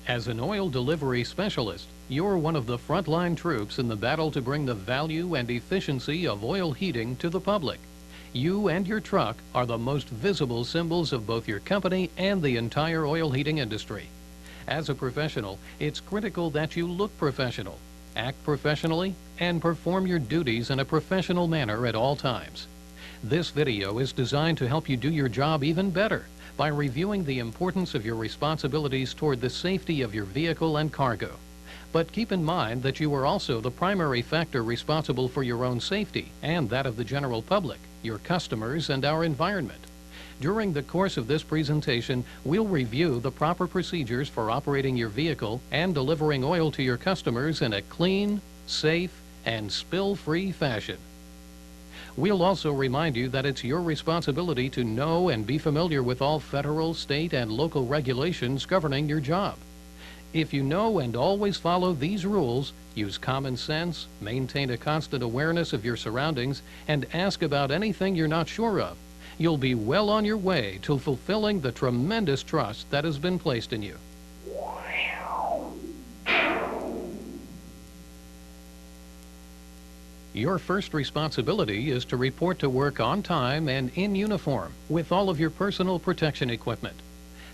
As an oil delivery specialist, you're one of the frontline troops in the battle to bring the value and efficiency of oil heating to the public. You and your truck are the most visible symbols of both your company and the entire oil heating industry. As a professional, it's critical that you look professional, act professionally, and perform your duties in a professional manner at all times. This video is designed to help you do your job even better by reviewing the importance of your responsibilities toward the safety of your vehicle and cargo. But keep in mind that you are also the primary factor responsible for your own safety and that of the general public, your customers, and our environment. During the course of this presentation, we'll review the proper procedures for operating your vehicle and delivering oil to your customers in a clean, safe, and spill-free fashion. We'll also remind you that it's your responsibility to know and be familiar with all federal, state, and local regulations governing your job. If you know and always follow these rules, use common sense, maintain a constant awareness of your surroundings, and ask about anything you're not sure of, you'll be well on your way to fulfilling the tremendous trust that has been placed in you. Your first responsibility is to report to work on time and in uniform with all of your personal protection equipment.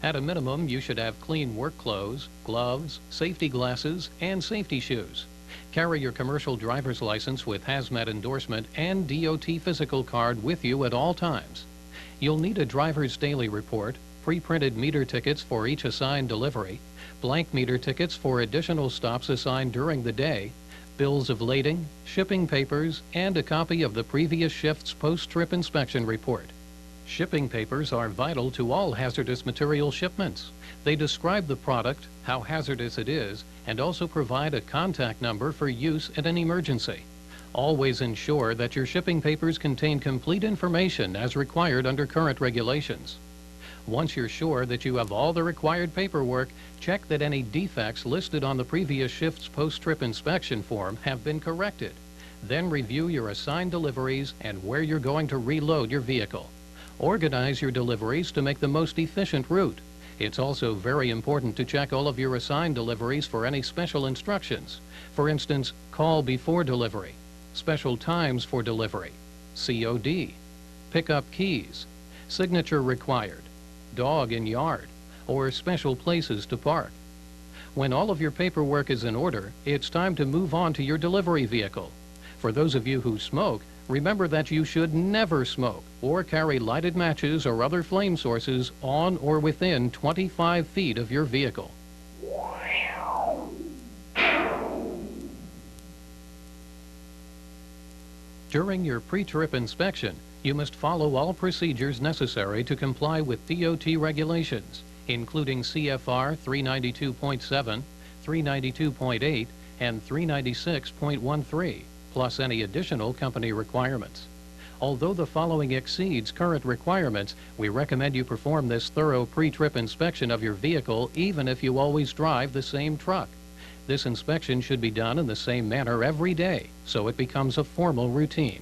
At a minimum, you should have clean work clothes, gloves, safety glasses, and safety shoes. Carry your commercial driver's license with hazmat endorsement and DOT physical card with you at all times. You'll need a driver's daily report, pre-printed meter tickets for each assigned delivery, blank meter tickets for additional stops assigned during the day, bills of lading, shipping papers, and a copy of the previous shift's post-trip inspection report. Shipping papers are vital to all hazardous material shipments. They describe the product, how hazardous it is, and also provide a contact number for use in an emergency. Always ensure that your shipping papers contain complete information as required under current regulations. Once you're sure that you have all the required paperwork, check that any defects listed on the previous shift's post-trip inspection form have been corrected. Then review your assigned deliveries and where you're going to reload your vehicle. Organize your deliveries to make the most efficient route. It's also very important to check all of your assigned deliveries for any special instructions. For instance, call before delivery, special times for delivery, COD, pickup keys, signature required, dog in yard, or special places to park. When all of your paperwork is in order, it's time to move on to your delivery vehicle. For those of you who smoke, remember that you should never smoke or carry lighted matches or other flame sources on or within 25 feet of your vehicle. During your pre-trip inspection, you must follow all procedures necessary to comply with DOT regulations, including CFR 392.7, 392.8, and 396.13, plus any additional company requirements. Although the following exceeds current requirements, we recommend you perform this thorough pre-trip inspection of your vehicle even if you always drive the same truck. This inspection should be done in the same manner every day, so it becomes a formal routine.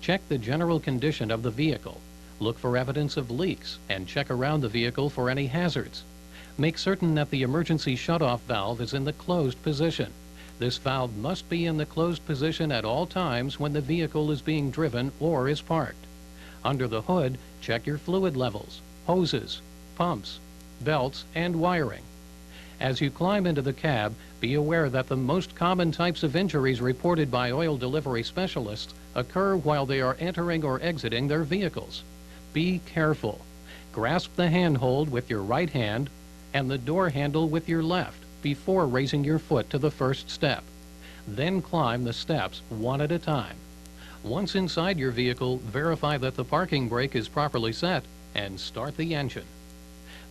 Check the general condition of the vehicle. Look for evidence of leaks and check around the vehicle for any hazards. Make certain that the emergency shutoff valve is in the closed position. This valve must be in the closed position at all times when the vehicle is being driven or is parked. Under the hood, check your fluid levels, hoses, pumps, belts, and wiring. As you climb into the cab, be aware that the most common types of injuries reported by oil delivery specialists occur while they are entering or exiting their vehicles. Be careful. Grasp the handhold with your right hand and the door handle with your left before raising your foot to the first step. Then climb the steps one at a time. Once inside your vehicle, verify that the parking brake is properly set and start the engine.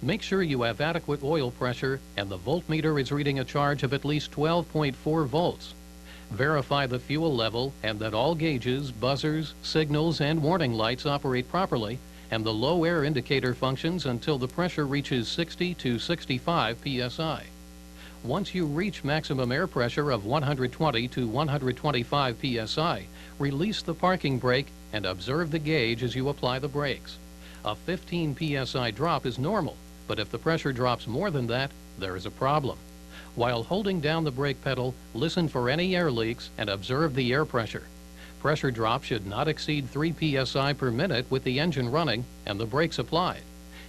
Make sure you have adequate oil pressure and the voltmeter is reading a charge of at least 12.4 volts. Verify the fuel level and that all gauges, buzzers, signals, and warning lights operate properly and the low air indicator functions until the pressure reaches 60 to 65 psi. Once you reach maximum air pressure of 120 to 125 psi, release the parking brake and observe the gauge as you apply the brakes. A 15 psi drop is normal, but if the pressure drops more than that, there is a problem. While holding down the brake pedal, listen for any air leaks and observe the air pressure. Pressure drop should not exceed 3 psi per minute with the engine running and the brakes applied.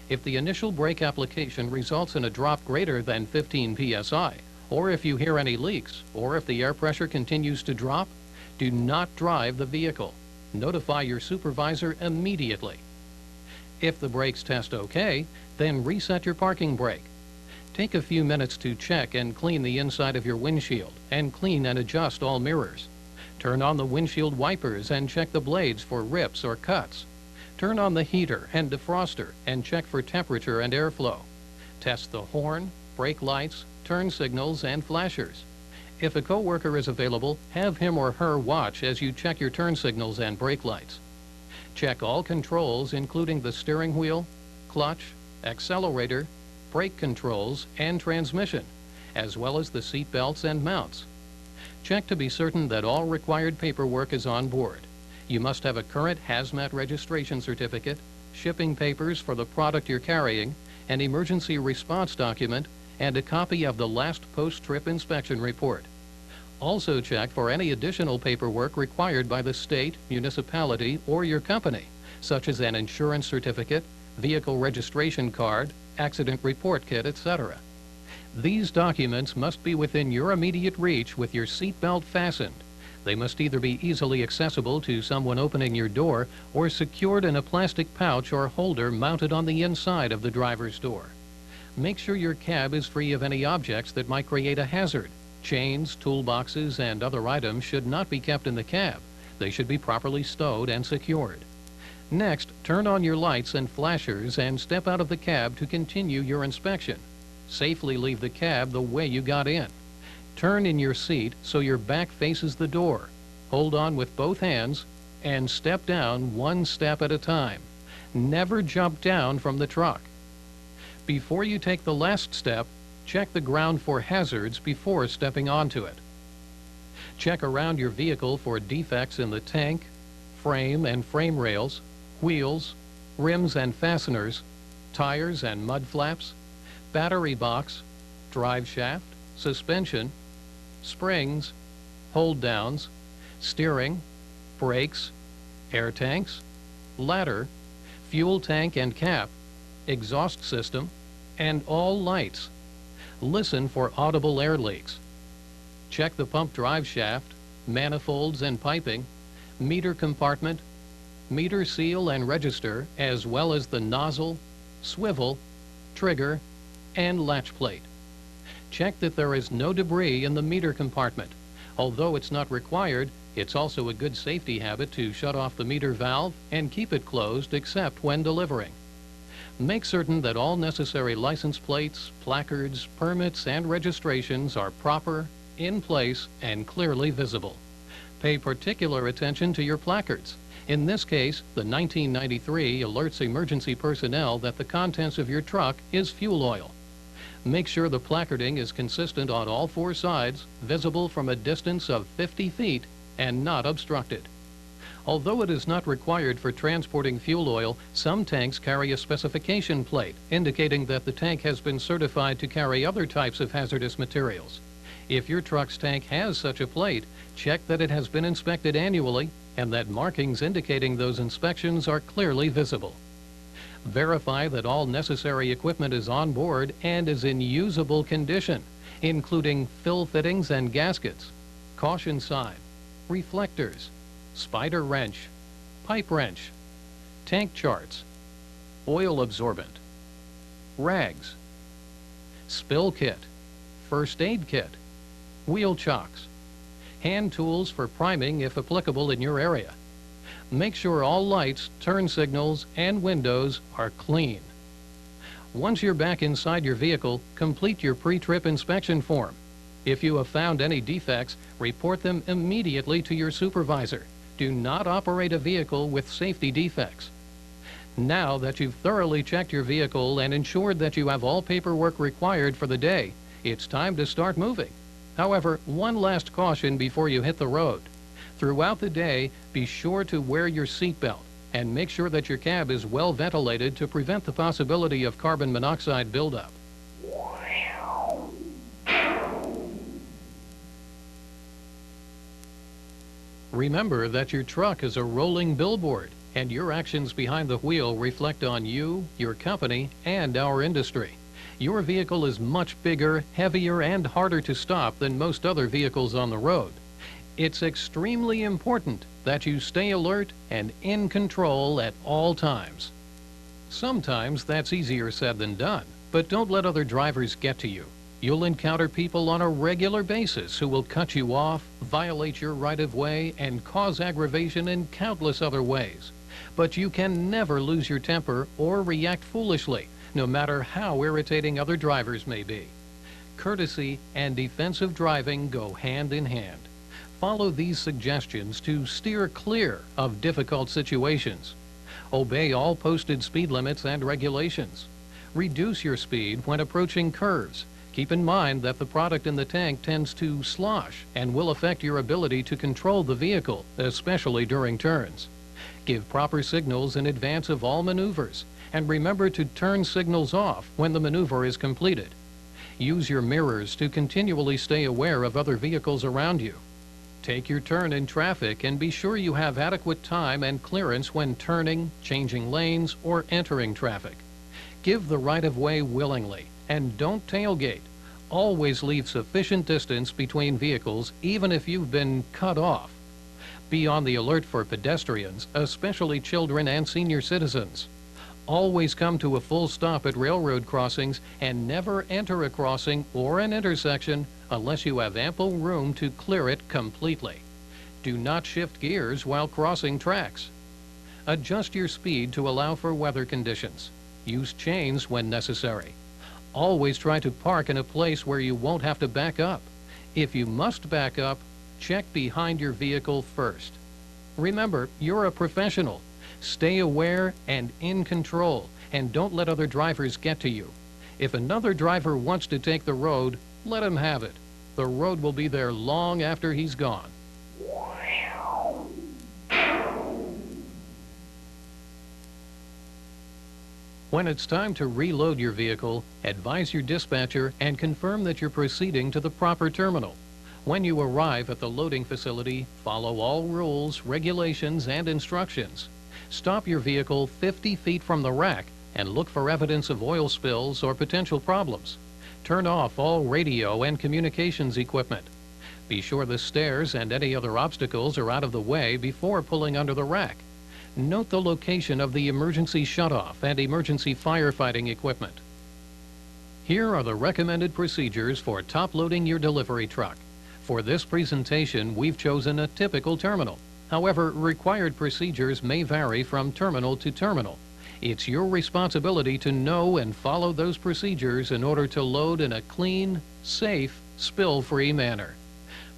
If the initial brake application results in a drop greater than 15 psi, or if you hear any leaks, or if the air pressure continues to drop, do not drive the vehicle. Notify your supervisor immediately. If the brakes test okay, then reset your parking brake. Take a few minutes to check and clean the inside of your windshield, and clean and adjust all mirrors. Turn on the windshield wipers and check the blades for rips or cuts. Turn on the heater and defroster and check for temperature and airflow. Test the horn, brake lights, turn signals, and flashers. If a coworker is available, have him or her watch as you check your turn signals and brake lights. Check all controls, including the steering wheel, clutch, accelerator, brake controls, and transmission, as well as the seat belts and mounts. Check to be certain that all required paperwork is on board. You must have a current hazmat registration certificate, shipping papers for the product you're carrying, an emergency response document, and a copy of the last post-trip inspection report. Also check for any additional paperwork required by the state, municipality, or your company, such as an insurance certificate, vehicle registration card, accident report kit, etc. These documents must be within your immediate reach with your seatbelt fastened. They must either be easily accessible to someone opening your door or secured in a plastic pouch or holder mounted on the inside of the driver's door. Make sure your cab is free of any objects that might create a hazard. Chains, toolboxes, and other items should not be kept in the cab. They should be properly stowed and secured. Next, turn on your lights and flashers and step out of the cab to continue your inspection. Safely leave the cab the way you got in. Turn in your seat so your back faces the door. Hold on with both hands and step down one step at a time. Never jump down from the truck. Before you take the last step, check the ground for hazards before stepping onto it. Check around your vehicle for defects in the tank, frame and frame rails, wheels, rims and fasteners, tires and mud flaps, battery box, drive shaft, suspension, springs, hold downs, steering, brakes, air tanks, ladder, fuel tank and cap, exhaust system, and all lights. Listen for audible air leaks. Check the pump drive shaft, manifolds and piping, meter compartment, meter seal and register, as well as the nozzle, swivel, trigger, and latch plate. Check that there is no debris in the meter compartment. Although it's not required, it's also a good safety habit to shut off the meter valve and keep it closed except when delivering. Make certain that all necessary license plates, placards, permits, and registrations are proper, in place, and clearly visible. Pay particular attention to your placards. In this case, the 1993 alerts emergency personnel that the contents of your truck is fuel oil. Make sure the placarding is consistent on all four sides, visible from a distance of 50 feet, and not obstructed. Although it is not required for transporting fuel oil, some tanks carry a specification plate indicating that the tank has been certified to carry other types of hazardous materials. If your truck's tank has such a plate, check that it has been inspected annually and that markings indicating those inspections are clearly visible. Verify that all necessary equipment is on board and is in usable condition, including fill fittings and gaskets, caution sign, reflectors, spider wrench, pipe wrench, tank charts, oil absorbent, rags, spill kit, first aid kit, wheel chocks, hand tools for priming if applicable in your area. Make sure all lights, turn signals, and windows are clean. Once you're back inside your vehicle, complete your pre-trip inspection form. If you have found any defects, report them immediately to your supervisor. Do not operate a vehicle with safety defects. Now that you've thoroughly checked your vehicle and ensured that you have all paperwork required for the day, it's time to start moving. However, one last caution before you hit the road. Throughout the day, be sure to wear your seatbelt. and make sure that your cab is well ventilated to prevent the possibility of carbon monoxide buildup. Remember that your truck is a rolling billboard, and your actions behind the wheel reflect on you, your company, and our industry. Your vehicle is much bigger, heavier, and harder to stop than most other vehicles on the road. It's extremely important that you stay alert and in control at all times. Sometimes that's easier said than done, but don't let other drivers get to you. You'll encounter people on a regular basis who will cut you off, violate your right-of-way, and cause aggravation in countless other ways. But you can never lose your temper or react foolishly, no matter how irritating other drivers may be. Courtesy and defensive driving go hand in hand. Follow these suggestions to steer clear of difficult situations. Obey all posted speed limits and regulations. Reduce your speed when approaching curves. Keep in mind that the product in the tank tends to slosh and will affect your ability to control the vehicle, especially during turns. Give proper signals in advance of all maneuvers, and remember to turn signals off when the maneuver is completed. Use your mirrors to continually stay aware of other vehicles around you. Take your turn in traffic and be sure you have adequate time and clearance when turning, changing lanes, or entering traffic. Give the right-of-way willingly, and don't tailgate. Always leave sufficient distance between vehicles, even if you've been cut off. Be on the alert for pedestrians, especially children and senior citizens. Always come to a full stop at railroad crossings and never enter a crossing or an intersection unless you have ample room to clear it completely. Do not shift gears while crossing tracks. Adjust your speed to allow for weather conditions. Use chains when necessary. Always try to park in a place where you won't have to back up. If you must back up, check behind your vehicle first. Remember, you're a professional. Stay aware and in control, and don't let other drivers get to you. If another driver wants to take the road, let him have it. The road will be there long after he's gone. When it's time to reload your vehicle, advise your dispatcher and confirm that you're proceeding to the proper terminal. When you arrive at the loading facility, follow all rules, regulations, and instructions. Stop your vehicle 50 feet from the rack and look for evidence of oil spills or potential problems. Turn off all radio and communications equipment. Be sure the stairs and any other obstacles are out of the way before pulling under the rack. Note the location of the emergency shutoff and emergency firefighting equipment. Here are the recommended procedures for top-loading your delivery truck. For this presentation, we've chosen a typical terminal. However, required procedures may vary from terminal to terminal. It's your responsibility to know and follow those procedures in order to load in a clean, safe, spill-free manner.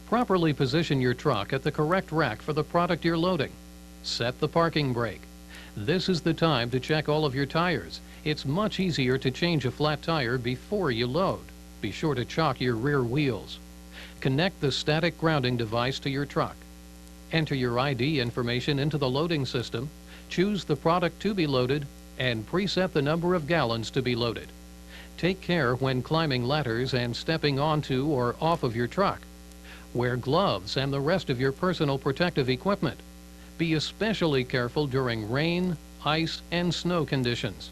Properly position your truck at the correct rack for the product you're loading. Set the parking brake. This is the time to check all of your tires. It's much easier to change a flat tire before you load. Be sure to chock your rear wheels. Connect the static grounding device to your truck. Enter your ID information into the loading system, choose the product to be loaded, and preset the number of gallons to be loaded. Take care when climbing ladders and stepping onto or off of your truck. Wear gloves and the rest of your personal protective equipment. Be especially careful during rain, ice, and snow conditions.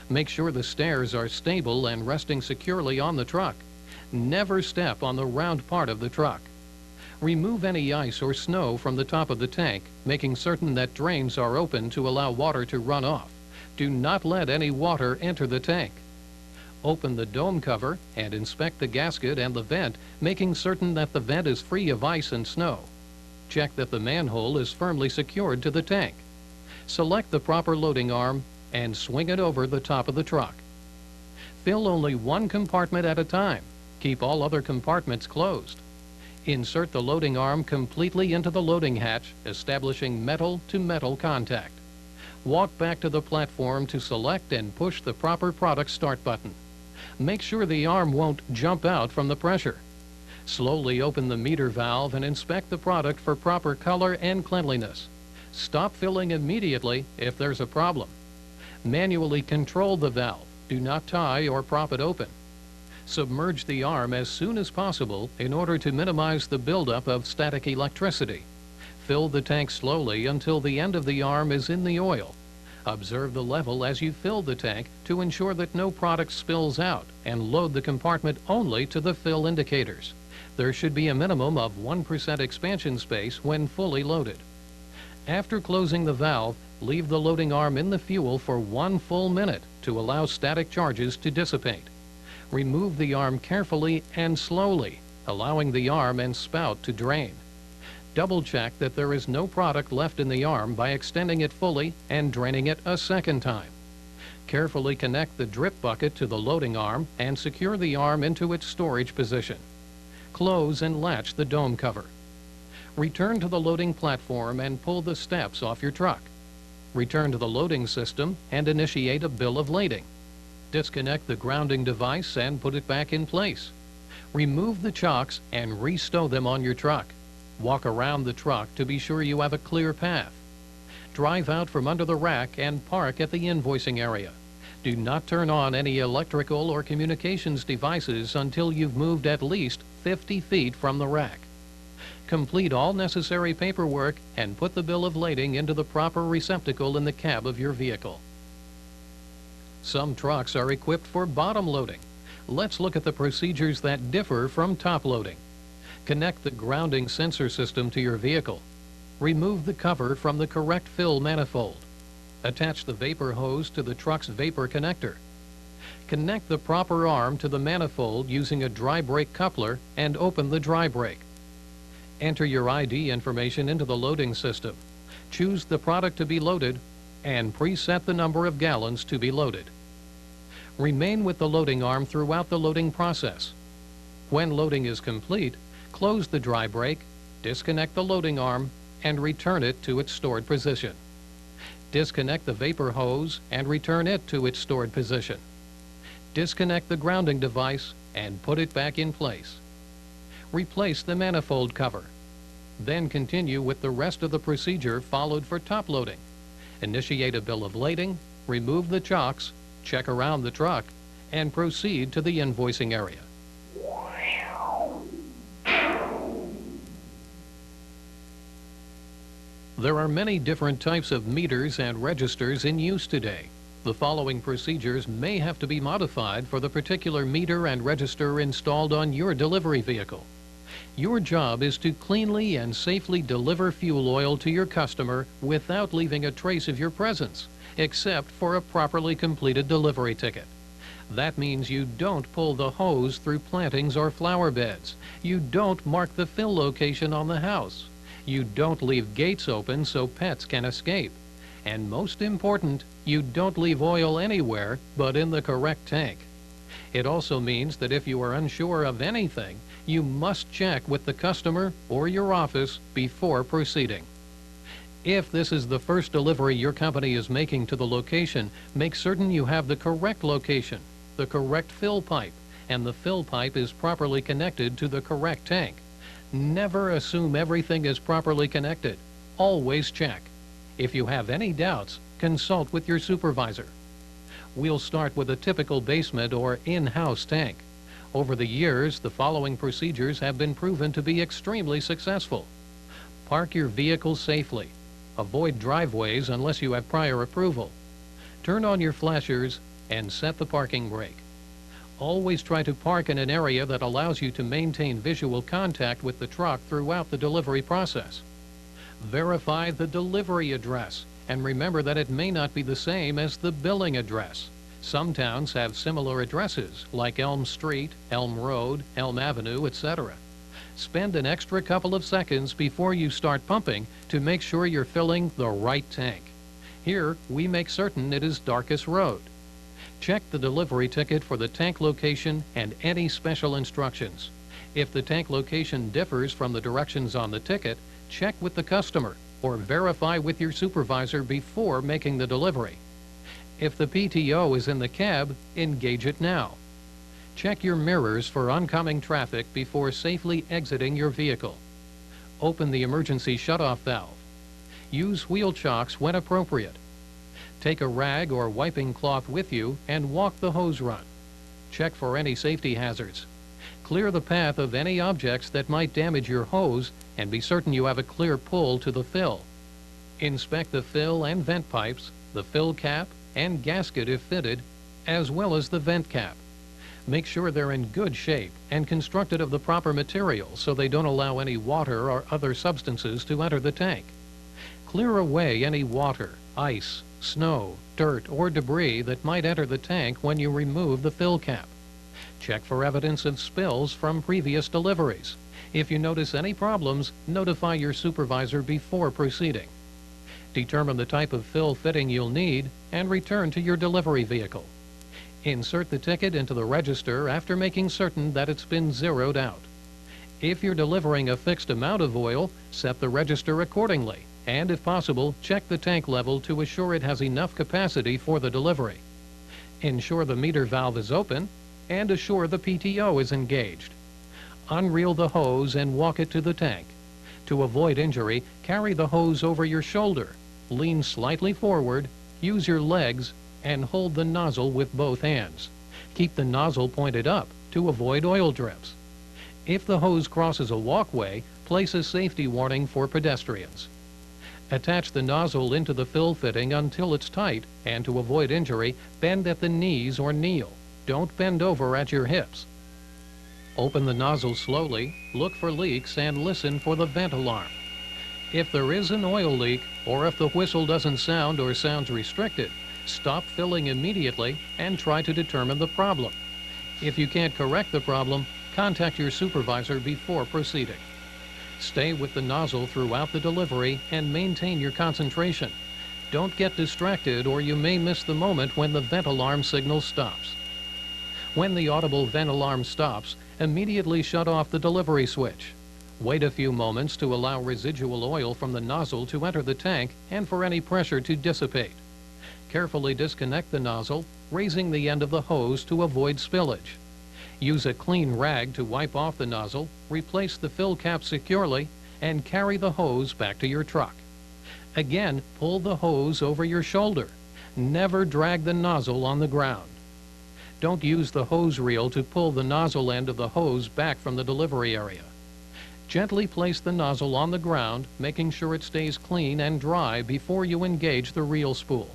Make sure the stairs are stable and resting securely on the truck. Never step on the round part of the truck. Remove any ice or snow from the top of the tank, making certain that drains are open to allow water to run off. Do not let any water enter the tank. Open the dome cover and inspect the gasket and the vent, making certain that the vent is free of ice and snow. Check that the manhole is firmly secured to the tank. Select the proper loading arm and swing it over the top of the truck. Fill only one compartment at a time. Keep all other compartments closed. Insert the loading arm completely into the loading hatch, establishing metal-to-metal contact. Walk back to the platform to select and push the proper product start button. Make sure the arm won't jump out from the pressure. Slowly open the meter valve and inspect the product for proper color and cleanliness. Stop filling immediately if there's a problem. Manually control the valve. Do not tie or prop it open. Submerge the arm as soon as possible in order to minimize the buildup of static electricity. Fill the tank slowly until the end of the arm is in the oil. Observe the level as you fill the tank to ensure that no product spills out, and load the compartment only to the fill indicators. There should be a minimum of 1% expansion space when fully loaded. After closing the valve, leave the loading arm in the fuel for 1 full minute to allow static charges to dissipate. Remove the arm carefully and slowly, allowing the arm and spout to drain. Double check that there is no product left in the arm by extending it fully and draining it a second time. Carefully connect the drip bucket to the loading arm and secure the arm into its storage position. Close and latch the dome cover. Return to the loading platform and pull the steps off your truck. Return to the loading system and initiate a bill of lading. Disconnect the grounding device and put it back in place. Remove the chocks and restow them on your truck. Walk around the truck to be sure you have a clear path. Drive out from under the rack and park at the invoicing area. Do not turn on any electrical or communications devices until you've moved at least 50 feet from the rack. Complete all necessary paperwork and put the bill of lading into the proper receptacle in the cab of your vehicle. Some trucks are equipped for bottom loading. Let's look at the procedures that differ from top loading. Connect the grounding sensor system to your vehicle. Remove the cover from the correct fill manifold. Attach the vapor hose to the truck's vapor connector. Connect the proper arm to the manifold using a dry brake coupler and open the dry brake. Enter your ID information into the loading system. Choose the product to be loaded and preset the number of gallons to be loaded. Remain with the loading arm throughout the loading process. When loading is complete, close the dry brake, disconnect the loading arm, and return it to its stored position. Disconnect the vapor hose and return it to its stored position. Disconnect the grounding device and put it back in place. Replace the manifold cover. Then continue with the rest of the procedure followed for top loading. Initiate a bill of lading, remove the chocks, check around the truck, and proceed to the invoicing area. There are many different types of meters and registers in use today. The following procedures may have to be modified for the particular meter and register installed on your delivery vehicle. Your job is to cleanly and safely deliver fuel oil to your customer without leaving a trace of your presence, except for a properly completed delivery ticket. That means you don't pull the hose through plantings or flower beds. You don't mark the fill location on the house. You don't leave gates open so pets can escape. And most important, you don't leave oil anywhere but in the correct tank. It also means that if you are unsure of anything, you must check with the customer or your office before proceeding. If this is the first delivery your company is making to the location, make certain you have the correct location, the correct fill pipe, and the fill pipe is properly connected to the correct tank. Never assume everything is properly connected. Always check. If you have any doubts, consult with your supervisor. We'll start with a typical basement or in-house tank. Over the years, the following procedures have been proven to be extremely successful. Park your vehicle safely. Avoid driveways unless you have prior approval. Turn on your flashers and set the parking brake. Always try to park in an area that allows you to maintain visual contact with the truck throughout the delivery process. Verify the delivery address and remember that it may not be the same as the billing address. Some towns have similar addresses like Elm Street, Elm Road, Elm Avenue, etc. Spend an extra couple of seconds before you start pumping to make sure you're filling the right tank. Here, we make certain it is Darkest Road. Check the delivery ticket for the tank location and any special instructions. If the tank location differs from the directions on the ticket, check with the customer or verify with your supervisor before making the delivery. If the PTO is in the cab, engage it now. Check your mirrors for oncoming traffic before safely exiting your vehicle. Open the emergency shutoff valve. Use wheel chocks when appropriate. Take a rag or wiping cloth with you and walk the hose run. Check for any safety hazards. Clear the path of any objects that might damage your hose and be certain you have a clear pull to the fill. Inspect the fill and vent pipes, the fill cap and gasket if fitted, as well as the vent cap. Make sure they're in good shape and constructed of the proper material so they don't allow any water or other substances to enter the tank. Clear away any water, ice, snow, dirt, or debris that might enter the tank when you remove the fill cap. Check for evidence of spills from previous deliveries. If you notice any problems, notify your supervisor before proceeding. Determine the type of fill fitting you'll need and return to your delivery vehicle. Insert the ticket into the register after making certain that it's been zeroed out. If you're delivering a fixed amount of oil, set the register accordingly, and if possible, check the tank level to assure it has enough capacity for the delivery. Ensure the meter valve is open, and assure the PTO is engaged. Unreel the hose and walk it to the tank. To avoid injury, carry the hose over your shoulder, lean slightly forward, use your legs, and hold the nozzle with both hands. Keep the nozzle pointed up to avoid oil drips. If the hose crosses a walkway, place a safety warning for pedestrians. Attach the nozzle into the fill fitting until it's tight, and to avoid injury, bend at the knees or kneel. Don't bend over at your hips. Open the nozzle slowly, look for leaks, and listen for the vent alarm. If there is an oil leak, or if the whistle doesn't sound or sounds restricted, stop filling immediately and try to determine the problem. If you can't correct the problem, contact your supervisor before proceeding. Stay with the nozzle throughout the delivery and maintain your concentration. Don't get distracted or you may miss the moment when the vent alarm signal stops. When the audible vent alarm stops, immediately shut off the delivery switch. Wait a few moments to allow residual oil from the nozzle to enter the tank and for any pressure to dissipate. Carefully disconnect the nozzle, raising the end of the hose to avoid spillage. Use a clean rag to wipe off the nozzle, replace the fill cap securely, and carry the hose back to your truck. Again, pull the hose over your shoulder. Never drag the nozzle on the ground. Don't use the hose reel to pull the nozzle end of the hose back from the delivery area. Gently place the nozzle on the ground, making sure it stays clean and dry before you engage the reel spool.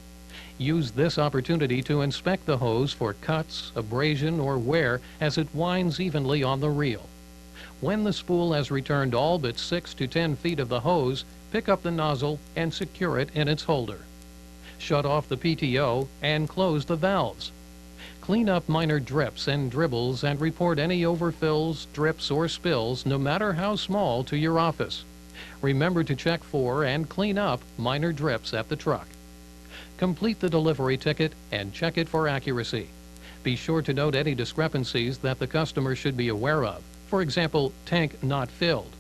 Use this opportunity to inspect the hose for cuts, abrasion, or wear as it winds evenly on the reel. When the spool has returned all but 6 to 10 feet of the hose, pick up the nozzle and secure it in its holder. Shut off the PTO and close the valves. Clean up minor drips and dribbles and report any overfills, drips, or spills, no matter how small, to your office. Remember to check for and clean up minor drips at the truck. Complete the delivery ticket and check it for accuracy. Be sure to note any discrepancies that the customer should be aware of. For example, tank not filled.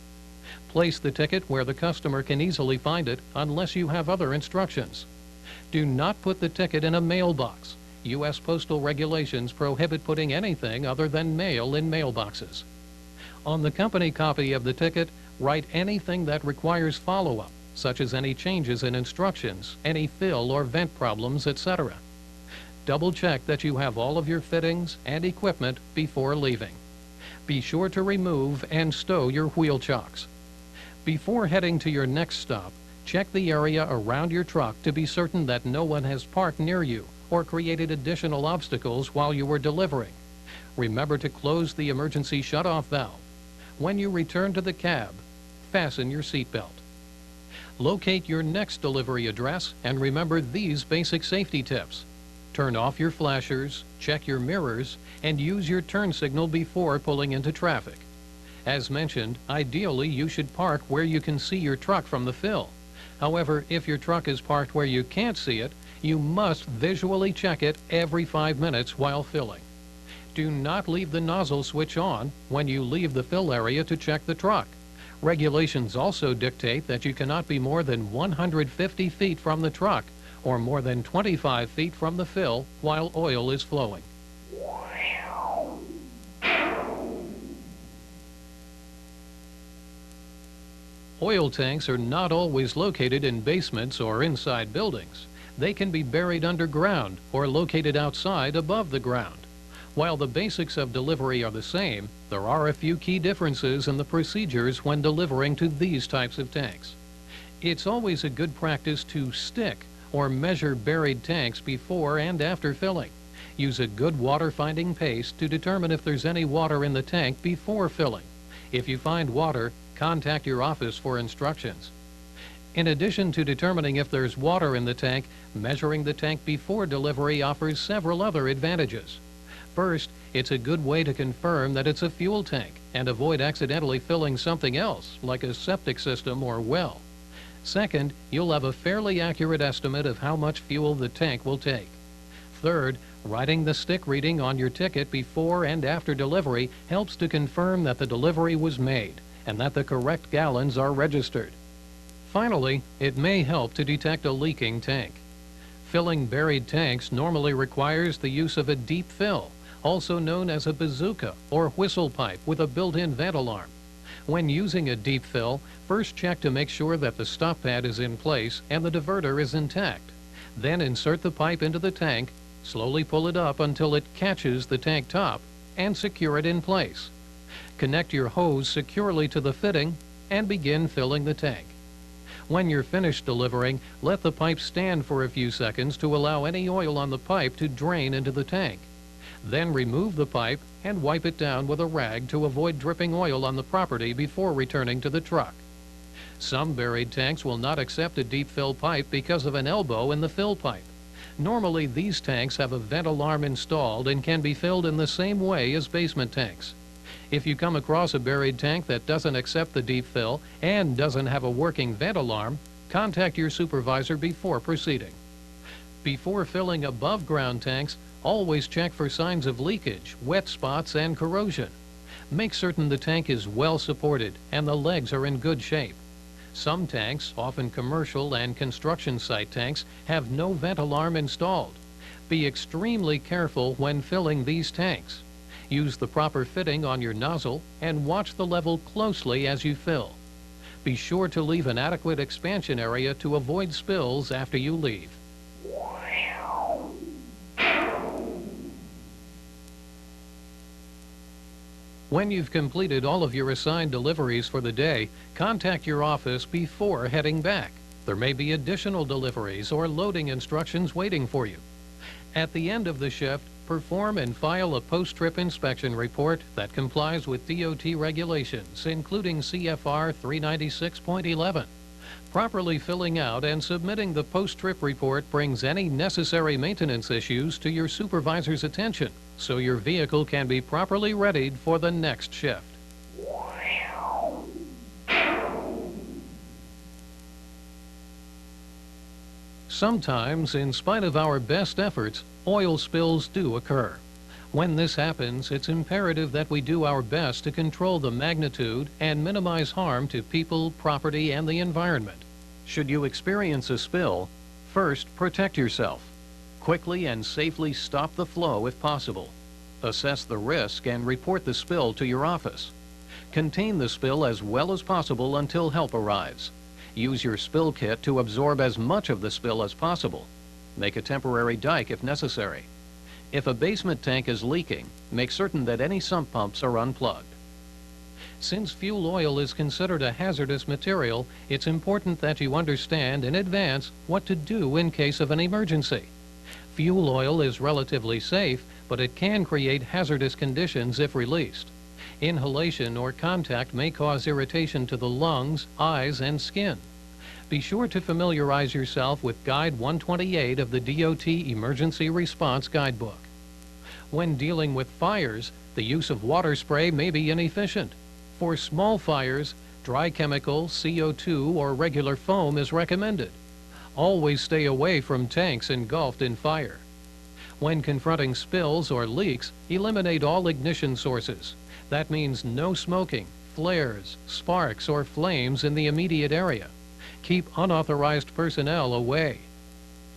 Place the ticket where the customer can easily find it unless you have other instructions. Do not put the ticket in a mailbox. U.S. postal regulations prohibit putting anything other than mail in mailboxes. On the company copy of the ticket, write anything that requires follow-up, such as any changes in instructions, any fill or vent problems, etc. Double check that you have all of your fittings and equipment before leaving. Be sure to remove and stow your wheel chocks. Before heading to your next stop, check the area around your truck to be certain that no one has parked near you or created additional obstacles while you were delivering. Remember to close the emergency shutoff valve. When you return to the cab, fasten your seatbelt. Locate your next delivery address and remember these basic safety tips. Turn off your flashers, check your mirrors, and use your turn signal before pulling into traffic. As mentioned, ideally you should park where you can see your truck from the fill. However, if your truck is parked where you can't see it, you must visually check it every 5 minutes while filling. Do not leave the nozzle switch on when you leave the fill area to check the truck. Regulations also dictate that you cannot be more than 150 feet from the truck or more than 25 feet from the fill while oil is flowing. Oil tanks are not always located in basements or inside buildings. They can be buried underground or located outside above the ground. While the basics of delivery are the same, there are a few key differences in the procedures when delivering to these types of tanks. It's always a good practice to stick or measure buried tanks before and after filling. Use a good water-finding paste to determine if there's any water in the tank before filling. If you find water, contact your office for instructions. In addition to determining if there's water in the tank, measuring the tank before delivery offers several other advantages. First, it's a good way to confirm that it's a fuel tank and avoid accidentally filling something else, like a septic system or well. Second, you'll have a fairly accurate estimate of how much fuel the tank will take. Third, writing the stick reading on your ticket before and after delivery helps to confirm that the delivery was made and that the correct gallons are registered. Finally, it may help to detect a leaking tank. Filling buried tanks normally requires the use of a deep fill, also known as a bazooka or whistle pipe with a built-in vent alarm. When using a deep fill, first check to make sure that the stop pad is in place and the diverter is intact. Then insert the pipe into the tank, slowly pull it up until it catches the tank top, and secure it in place. Connect your hose securely to the fitting and begin filling the tank. When you're finished delivering, let the pipe stand for a few seconds to allow any oil on the pipe to drain into the tank. Then remove the pipe and wipe it down with a rag to avoid dripping oil on the property before returning to the truck. Some buried tanks will not accept a deep fill pipe because of an elbow in the fill pipe. Normally, these tanks have a vent alarm installed and can be filled in the same way as basement tanks. If you come across a buried tank that doesn't accept the deep fill and doesn't have a working vent alarm, contact your supervisor before proceeding. Before filling above ground tanks, always check for signs of leakage, wet spots, and corrosion. Make certain the tank is well supported and the legs are in good shape. Some tanks, often commercial and construction site tanks, have no vent alarm installed. Be extremely careful when filling these tanks. Use the proper fitting on your nozzle and watch the level closely as you fill. Be sure to leave an adequate expansion area to avoid spills after you leave. When you've completed all of your assigned deliveries for the day, contact your office before heading back. There may be additional deliveries or loading instructions waiting for you. At the end of the shift, perform and file a post-trip inspection report that complies with DOT regulations, including CFR 396.11. Properly filling out and submitting the post-trip report brings any necessary maintenance issues to your supervisor's attention, so your vehicle can be properly readied for the next shift. Sometimes, in spite of our best efforts, oil spills do occur. When this happens, it's imperative that we do our best to control the magnitude and minimize harm to people, property, and the environment. Should you experience a spill, first protect yourself. Quickly and safely stop the flow if possible. Assess the risk and report the spill to your office. Contain the spill as well as possible until help arrives. Use your spill kit to absorb as much of the spill as possible. Make a temporary dike if necessary. If a basement tank is leaking, make certain that any sump pumps are unplugged. Since fuel oil is considered a hazardous material, it's important that you understand in advance what to do in case of an emergency. Fuel oil is relatively safe, but it can create hazardous conditions if released. Inhalation or contact may cause irritation to the lungs, eyes, and skin. Be sure to familiarize yourself with Guide 128 of the DOT Emergency Response Guidebook. When dealing with fires, the use of water spray may be inefficient. For small fires, dry chemical, CO2, or regular foam is recommended. Always stay away from tanks engulfed in fire. When confronting spills or leaks, eliminate all ignition sources. That means no smoking, flares, sparks, or flames in the immediate area. Keep unauthorized personnel away.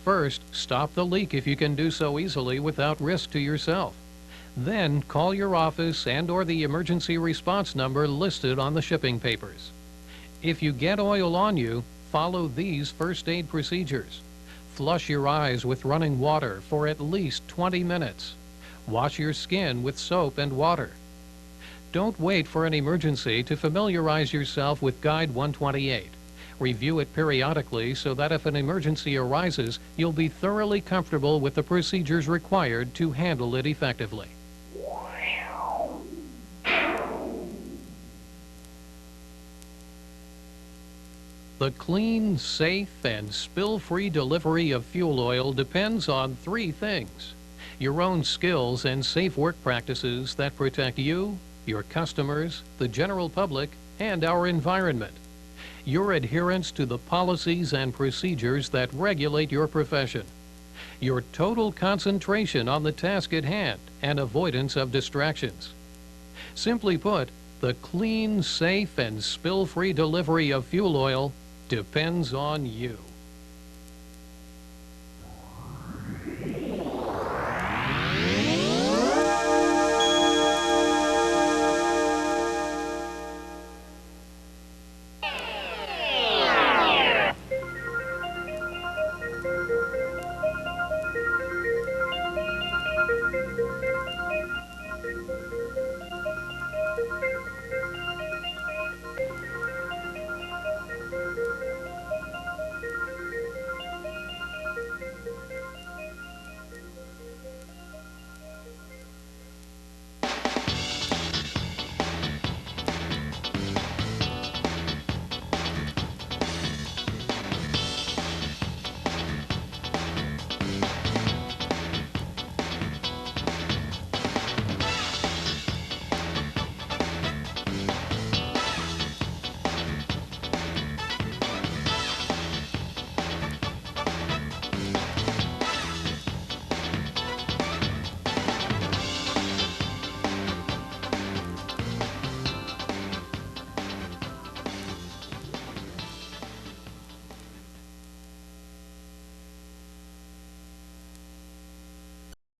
First, stop the leak if you can do so easily without risk to yourself. Then, call your office and/or the emergency response number listed on the shipping papers. If you get oil on you, follow these first aid procedures. Flush your eyes with running water for at least 20 minutes. Wash your skin with soap and water. Don't wait for an emergency to familiarize yourself with Guide 128. Review it periodically so that if an emergency arises, you'll be thoroughly comfortable with the procedures required to handle it effectively. The clean, safe, and spill-free delivery of fuel oil depends on three things: your own skills and safe work practices that protect you, your customers, the general public, and our environment; your adherence to the policies and procedures that regulate your profession; your total concentration on the task at hand and avoidance of distractions. Simply put, the clean, safe, and spill-free delivery of fuel oil depends on you.